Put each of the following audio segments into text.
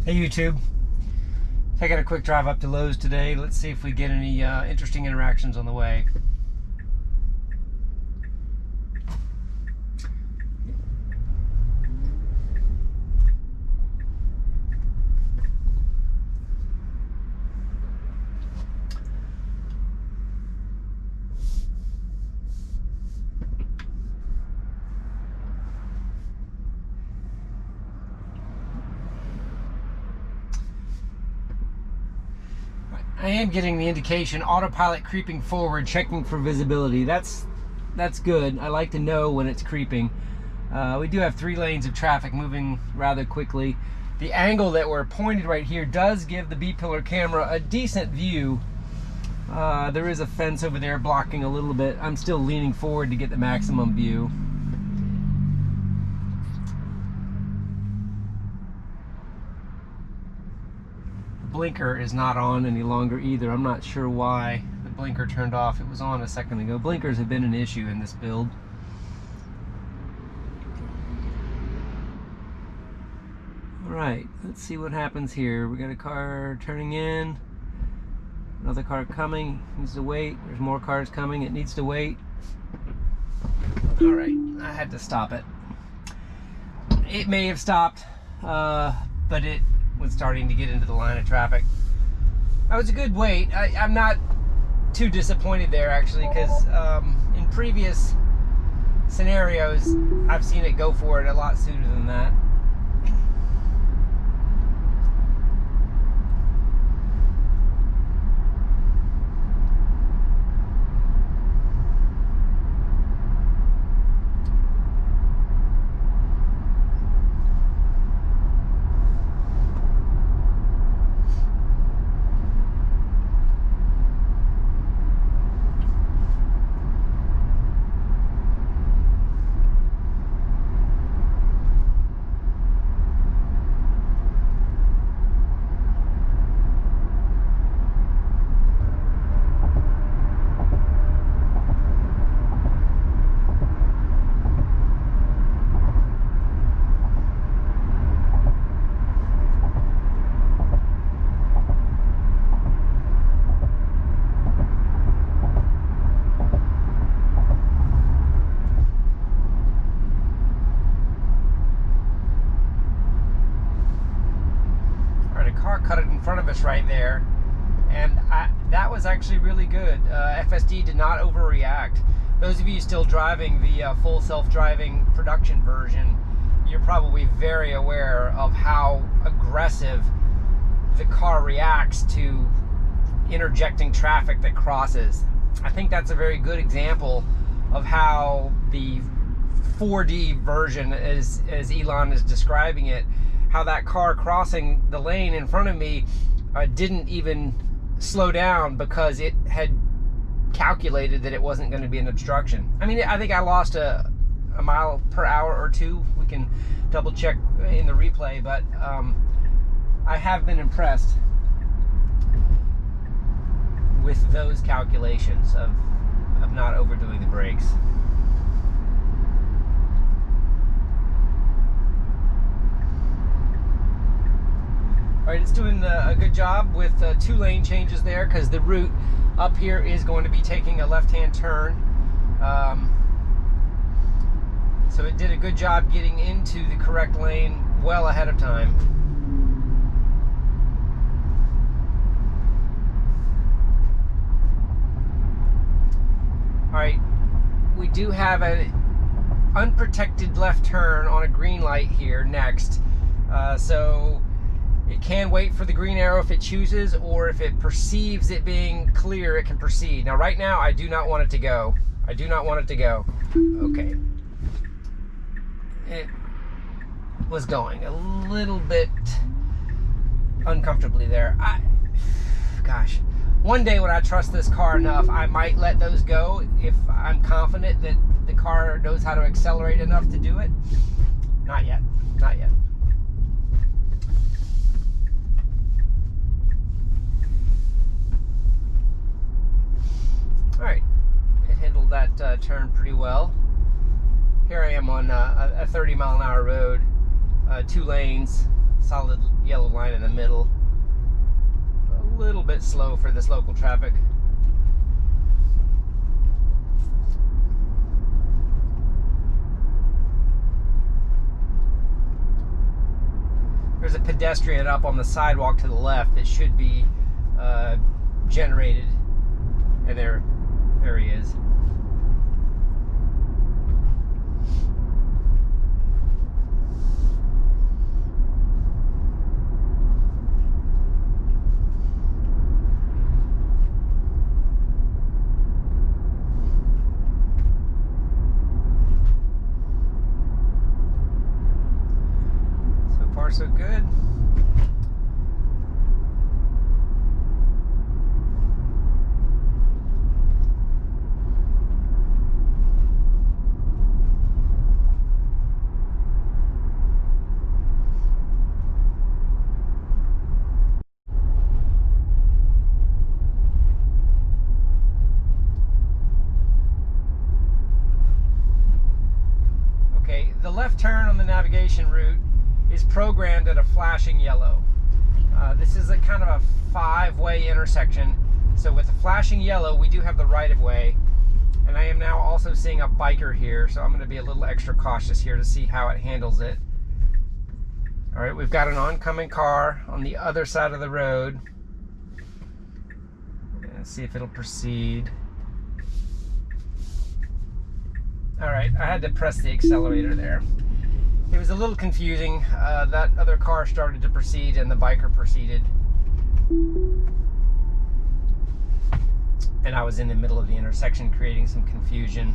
Hey YouTube, taking a quick drive up to Lowe's today. Let's see if we get any interesting interactions on the way. I am getting the indication autopilot creeping forward, checking for visibility. That's good. I like to know when it's creeping. We do have 3 lanes of traffic moving rather quickly. The angle that we're pointed right here does give the B-pillar camera a decent view. There is a fence over there blocking a little bit. I'm still leaning forward to get the maximum view. Blinker is not on any longer either. I'm not sure why the blinker turned off. It was on a second ago. Blinkers have been an issue in this build. Alright, let's see what happens here. We got a car turning in, another car coming, needs to wait. There's more cars coming, it needs to wait. Alright, I had to stop it. It may have stopped, but it was starting to get into the line of traffic. That was a good wait. I'm not too disappointed there actually, because in previous scenarios I've seen it go for it a lot sooner than that. Cut it in front of us right there, and that was actually really good. FSD did not overreact. Those of you still driving the full self-driving production version, you're probably very aware of how aggressive the car reacts to interjecting traffic that crosses. I think that's a very good example of how the 4D version, as Elon is describing it, how that car crossing the lane in front of me didn't even slow down because it had calculated that it wasn't going to be an obstruction. I mean, I think I lost a mile per hour or 2. We can double check in the replay, but I have been impressed with those calculations of not overdoing the brakes. Alright, it's doing a good job with 2 lane changes there, because the route up here is going to be taking a left-hand turn. So it did a good job getting into the correct lane well ahead of time. Alright, we do have an unprotected left turn on a green light here next. So it can wait for the green arrow if it chooses, or if it perceives it being clear, it can proceed. Now right now I do not want it to go. I do not want it to go. Okay. It was going a little bit uncomfortably there. Gosh. One day when I trust this car enough, I might let those go if I'm confident that the car knows how to accelerate enough to do it. Not yet. Not yet. Alright, it handled that turn pretty well. Here I am on a 30 mile an hour road, 2 lanes, solid yellow line in the middle. A little bit slow for this local traffic. There's a pedestrian up on the sidewalk to the left that should be generated, and there he is. So far, so good. The left turn on the navigation route is programmed at a flashing yellow. This is a kind of a 5-way intersection. So with the flashing yellow, we do have the right of way. And I am now also seeing a biker here, so I'm going to be a little extra cautious here to see how it handles it. All right, we've got an oncoming car on the other side of the road. Let's see if it'll proceed. All right, I had to press the accelerator there. It was a little confusing. That other car started to proceed and the biker proceeded. And I was in the middle of the intersection creating some confusion.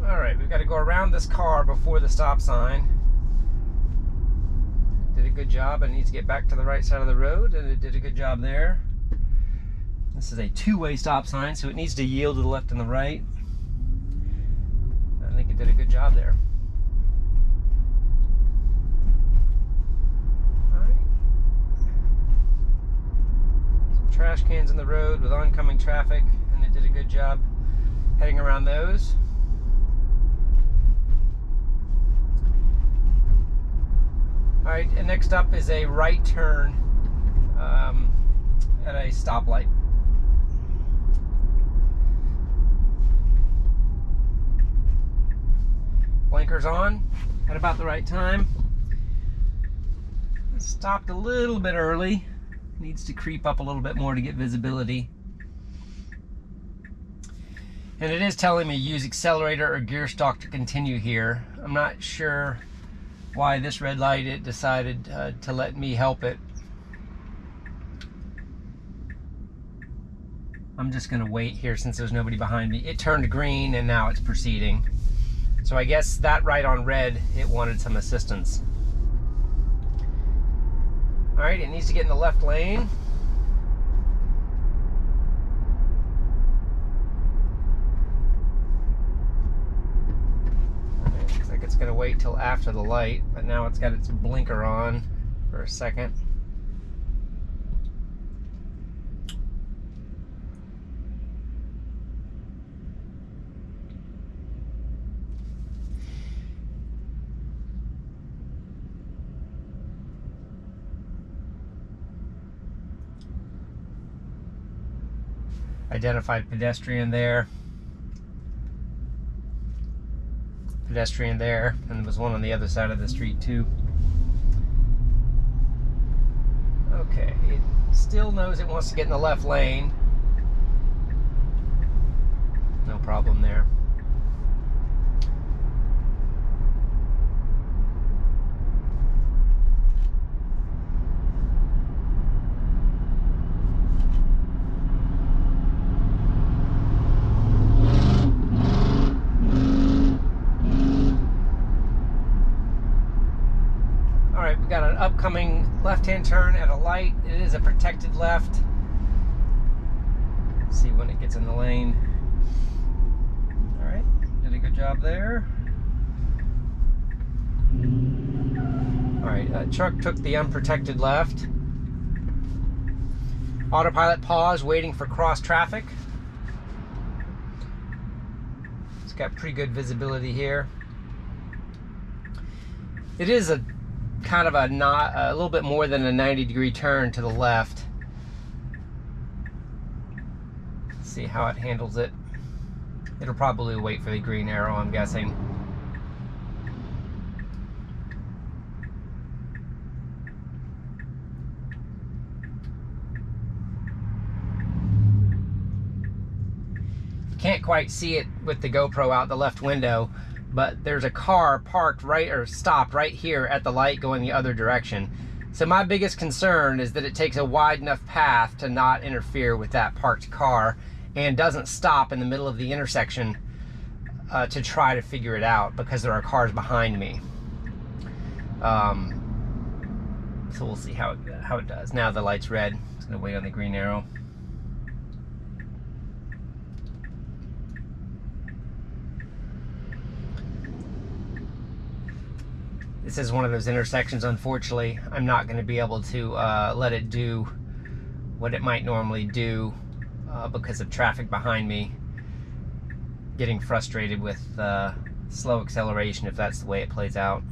Alright, we've got to go around this car before the stop sign. Did a good job. It needs to get back to the right side of the road, and it did a good job there. This is a 2-way stop sign, so it needs to yield to the left and the right. I think it did a good job there. Alright. Some trash cans in the road with oncoming traffic, and it did a good job heading around those. Alright, and next up is a right turn at a stoplight. Blinkers on at about the right time. Stopped a little bit early. Needs to creep up a little bit more to get visibility. And it is telling me use accelerator or gear stalk to continue here. I'm not sure why this red light it decided to let me help it. I'm just gonna wait here since there's nobody behind me. It turned green and now it's proceeding. So I guess that right on red, it wanted some assistance. All right, it needs to get in the left lane. Looks like it's gonna wait till after the light, but now it's got its blinker on for a second. Identified pedestrian there. Pedestrian there, and there was one on the other side of the street too. Okay, it still knows it wants to get in the left lane. No problem there. Got an upcoming left-hand turn at a light. It is a protected left. Let's see when it gets in the lane. All right, did a good job there. All right, truck took the unprotected left. Autopilot pause, waiting for cross traffic. It's got pretty good visibility here. It is a kind of a little bit more than a 90-degree turn to the left. Let's see how it handles it. It'll probably wait for the green arrow, I'm guessing. Can't quite see it with the GoPro out the left window, but there's a car parked right, or stopped right here at the light going the other direction. So my biggest concern is that it takes a wide enough path to not interfere with that parked car and doesn't stop in the middle of the intersection to try to figure it out because there are cars behind me. So we'll see how it does. Now the light's red. It's gonna wait on the green arrow. This is one of those intersections, unfortunately. I'm not going to be able to let it do what it might normally do because of traffic behind me. Getting frustrated with slow acceleration if that's the way it plays out.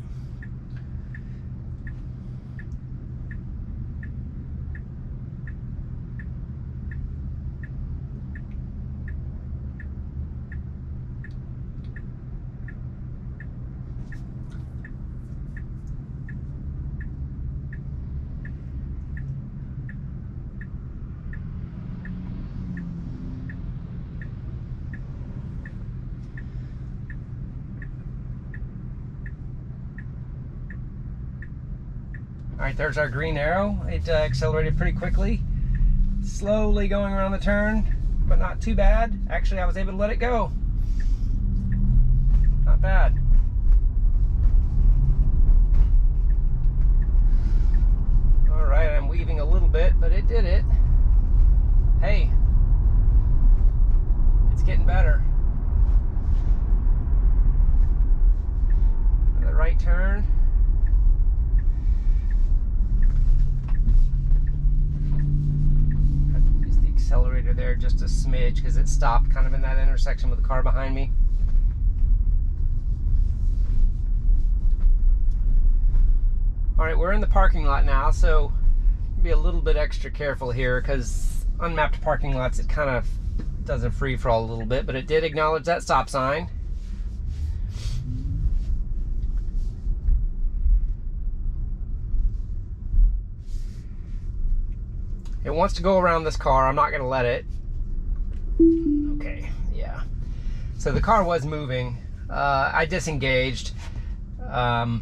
All right, there's our green arrow. It accelerated pretty quickly. Slowly going around the turn, but not too bad. Actually, I was able to let it go. Not bad. All right, I'm weaving a little bit, but it did it. Hey, it's getting better. The right turn. Accelerator there just a smidge because it stopped kind of in that intersection with the car behind me. All right, we're in the parking lot now, so be a little bit extra careful here because unmapped parking lots, it kind of does a free for all a little bit, but it did acknowledge that stop sign. It wants to go around this car. I'm not going to let it. Okay, yeah. So the car was moving. I disengaged. Kind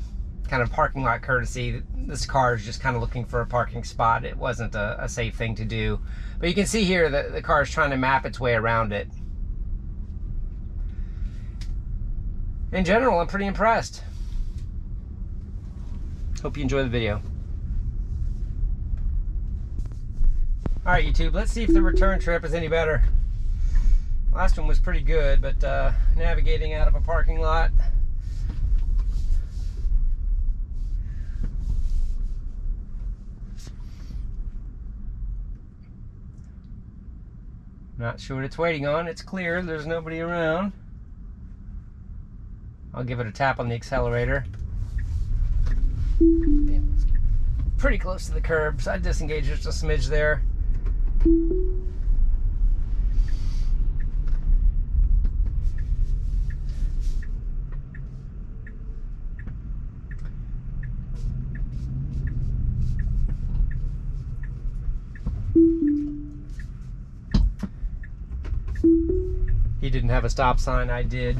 of parking lot courtesy. This car is just kind of looking for a parking spot. It wasn't a safe thing to do. But you can see here that the car is trying to map its way around it. In general, I'm pretty impressed. Hope you enjoy the video. All right, YouTube, let's see if the return trip is any better. Last one was pretty good, but navigating out of a parking lot. Not sure what it's waiting on. It's clear, there's nobody around. I'll give it a tap on the accelerator. It's pretty close to the curb, so I disengaged just a smidge there. He didn't have a stop sign, I did.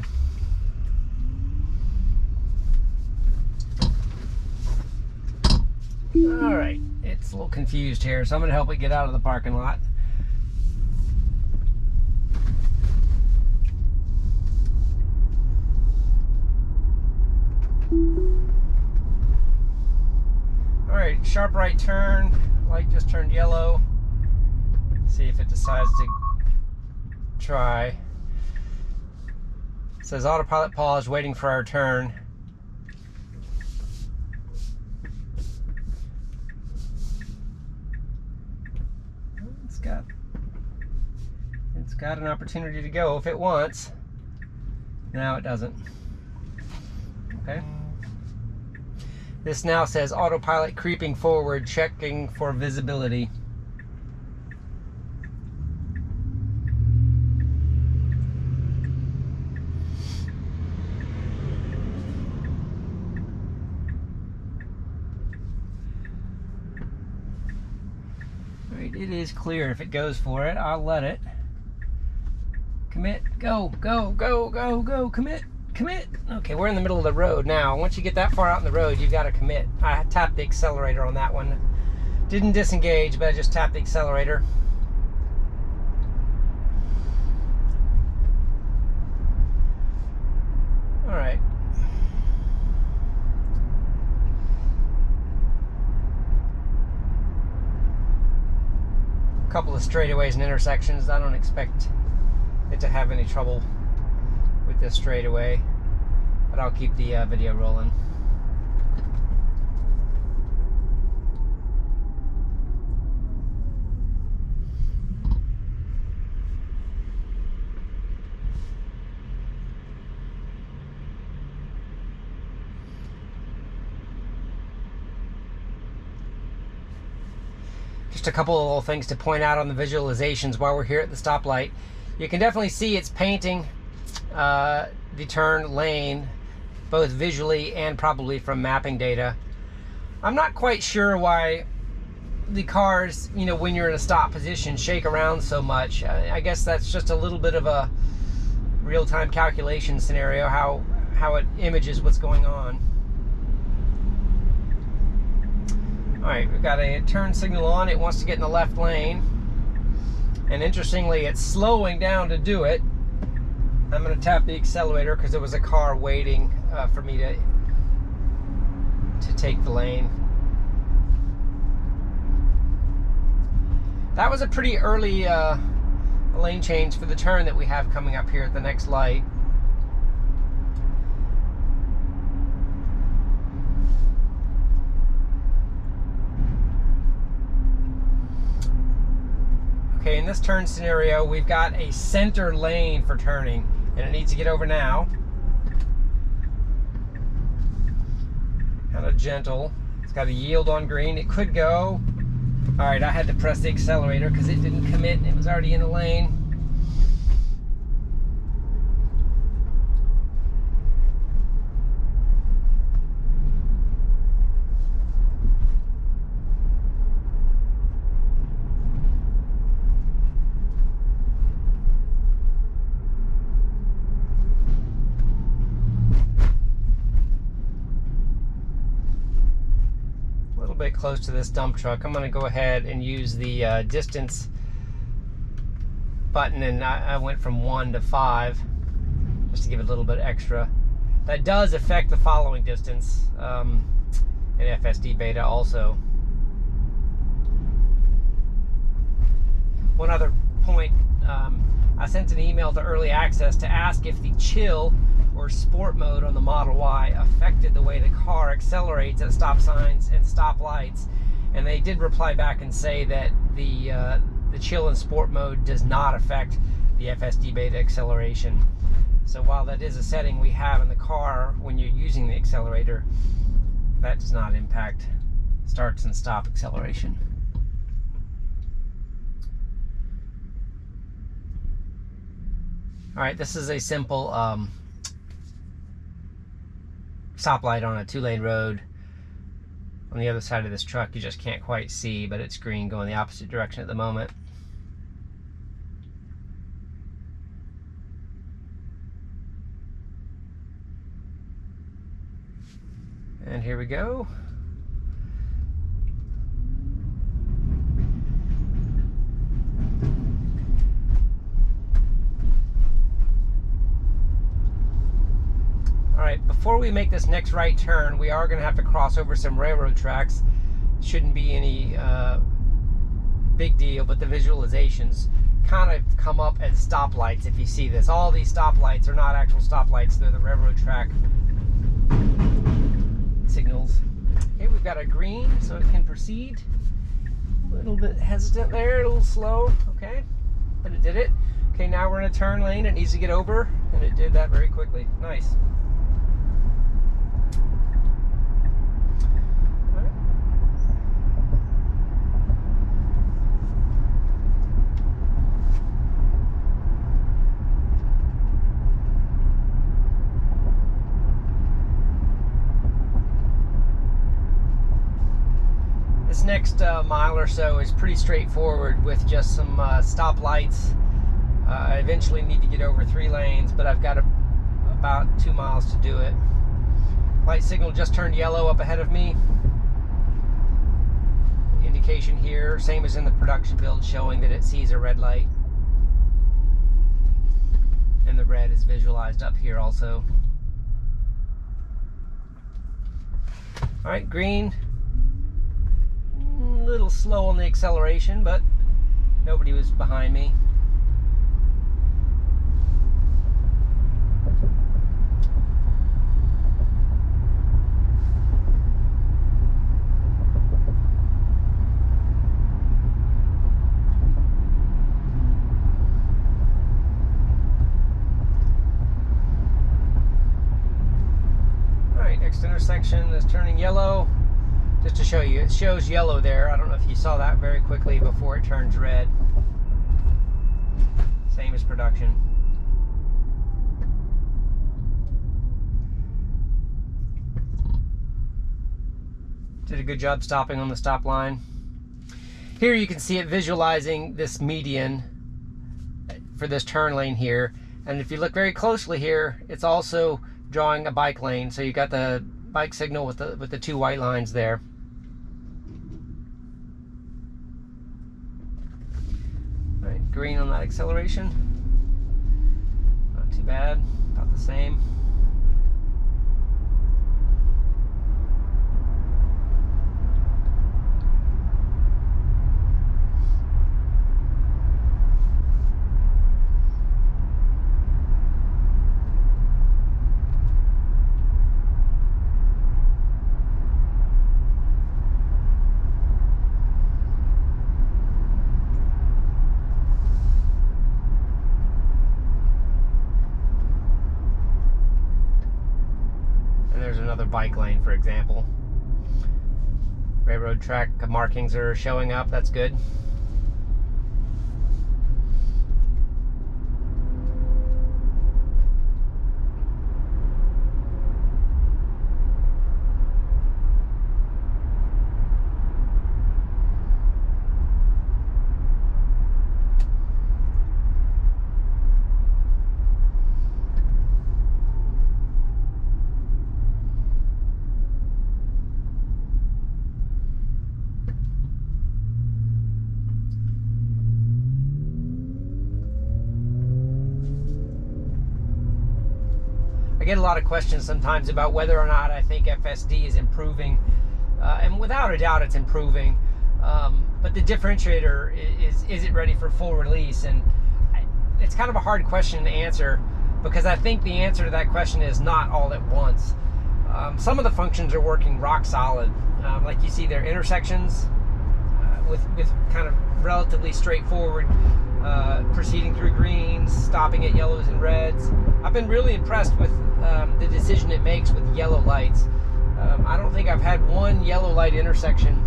All right, it's a little confused here, so I'm gonna help it get out of the parking lot. All right, sharp right turn. Light just turned yellow. See if it decides to try. It says autopilot pause, waiting for our turn. It's It's got an opportunity to go if it wants. Now it doesn't. Okay. This now says autopilot creeping forward, checking for visibility. Right, it is clear. If it goes for it, I'll let it. Commit, go, go, go, go, go, commit. Commit. Okay, we're in the middle of the road now. Once you get that far out in the road, you've got to commit. I tapped the accelerator on that one. Didn't disengage, but I just tapped the accelerator. All right. A couple of straightaways and intersections. I don't expect it to have any trouble with this straightaway, but I'll keep the video rolling. Just a couple of little things to point out on the visualizations while we're here at the stoplight. You can definitely see it's painting the turn lane, both visually and probably from mapping data. I'm not quite sure why the cars, you know, when you're in a stop position, shake around so much. I guess that's just a little bit of a real-time calculation scenario, how it images what's going on. All right, we've got a turn signal on. It wants to get in the left lane. And interestingly, it's slowing down to do it. I'm going to tap the accelerator because there was a car waiting for me to take the lane. That was a pretty early lane change for the turn that we have coming up here at the next light. Okay, in this turn scenario, we've got a center lane for turning, and it needs to get over now. Kind of gentle. It's got a yield on green. It could go. All right, I had to press the accelerator because it didn't commit and it was already in the lane. Bit close to this dump truck. I'm going to go ahead and use the distance button, and I went from 1 to 5 just to give it a little bit extra. That does affect the following distance in FSDBeta also. One other point, I sent an email to Early Access to ask if the chill or sport mode on the Model Y affected the way the car accelerates at stop signs and stop lights, and they did reply back and say that the chill and sport mode does not affect the FSDBeta acceleration. So while that is a setting we have in the car when you're using the accelerator, that does not impact starts and stop acceleration. All right, this is a simple stoplight on a 2-lane road. On the other side of this truck, you just can't quite see, but it's green going the opposite direction at the moment. And here we go. Alright, before we make this next right turn, we are going to have to cross over some railroad tracks. Shouldn't be any big deal, but the visualizations kind of come up as stoplights if you see this. All these stoplights are not actual stoplights, they're the railroad track signals. Okay, we've got a green, so it can proceed. A little bit hesitant there, a little slow, okay, but it did it. Okay, now we're in a turn lane, it needs to get over, and it did that very quickly. Nice. All right. This next mile or so is pretty straightforward with just some stop lights. I eventually need to get over 3 lanes, but I've got about 2 miles to do it. Light signal just turned yellow up ahead of me. Indication here, same as in the production build, showing that it sees a red light. And the red is visualized up here also. All right, green. A little slow on the acceleration, but nobody was behind me. All right, next intersection is turning yellow. Just to show you, it shows yellow there. I don't know if you saw that very quickly before it turns red. Same as production. Did a good job stopping on the stop line. Here you can see it visualizing this median for this turn lane here. And if you look very closely here, it's also drawing a bike lane. So you got the bike signal with the 2 white lines there. All right, green on that acceleration. Not too bad, about the same. There's another bike lane, for example. Railroad track markings are showing up. That's good. I get a lot of questions sometimes about whether or not I think FSD is improving, and without a doubt it's improving, but the differentiator is it ready for full release? And it's kind of a hard question to answer, because I think the answer to that question is not all at once. Some of the functions are working rock solid, like you see their intersections with kind of relatively straightforward proceeding through greens, stopping at yellows and reds. I've been really impressed with the decision it makes with yellow lights. I don't think I've had one yellow light intersection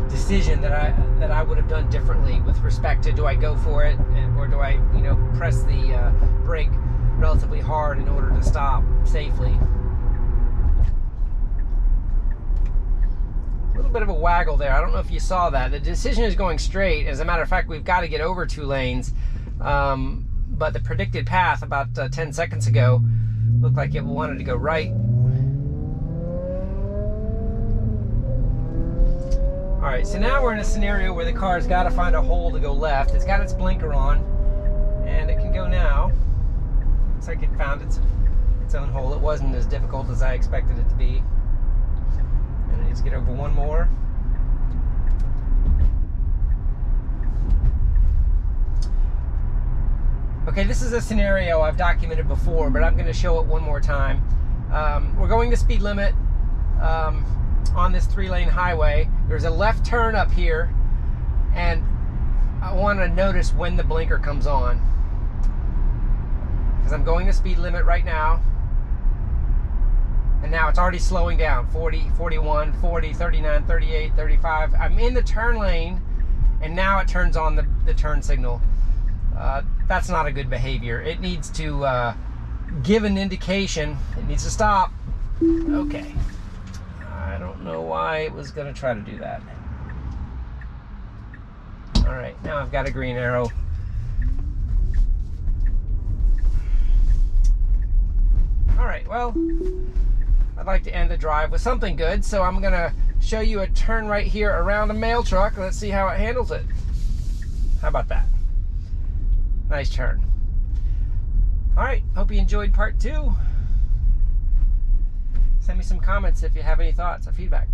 decision that I would have done differently with respect to, do I go for it, or do I press the brake relatively hard in order to stop safely. A little bit of a waggle there. I don't know if you saw that. The decision is going straight. As a matter of fact, we've got to get over 2 lanes. But the predicted path about 10 seconds ago looked like it wanted to go right. All right, so now we're in a scenario where the car's got to find a hole to go left. It's got its blinker on, and it can go now. Looks like it found its own hole. It wasn't as difficult as I expected it to be. And it needs to get over 1 more. Okay, this is a scenario I've documented before, but I'm going to show it one more time. We're going the speed limit. on this 3-lane highway. There's a left turn up here, and I want to notice when the blinker comes on, because I'm going the speed limit right now, and now it's already slowing down. 40, 41, 40, 39, 38, 35. I'm in the turn lane, and now it turns on the turn signal. That's not a good behavior. It needs to give an indication. It needs to stop. Okay. I don't know why it was going to try to do that. All right, now I've got a green arrow. All right, well, I'd like to end the drive with something good, so I'm going to show you a turn right here around a mail truck. Let's see how it handles it. How about that? Nice turn. All right, hope you enjoyed part 2. Send me some comments if you have any thoughts or feedback.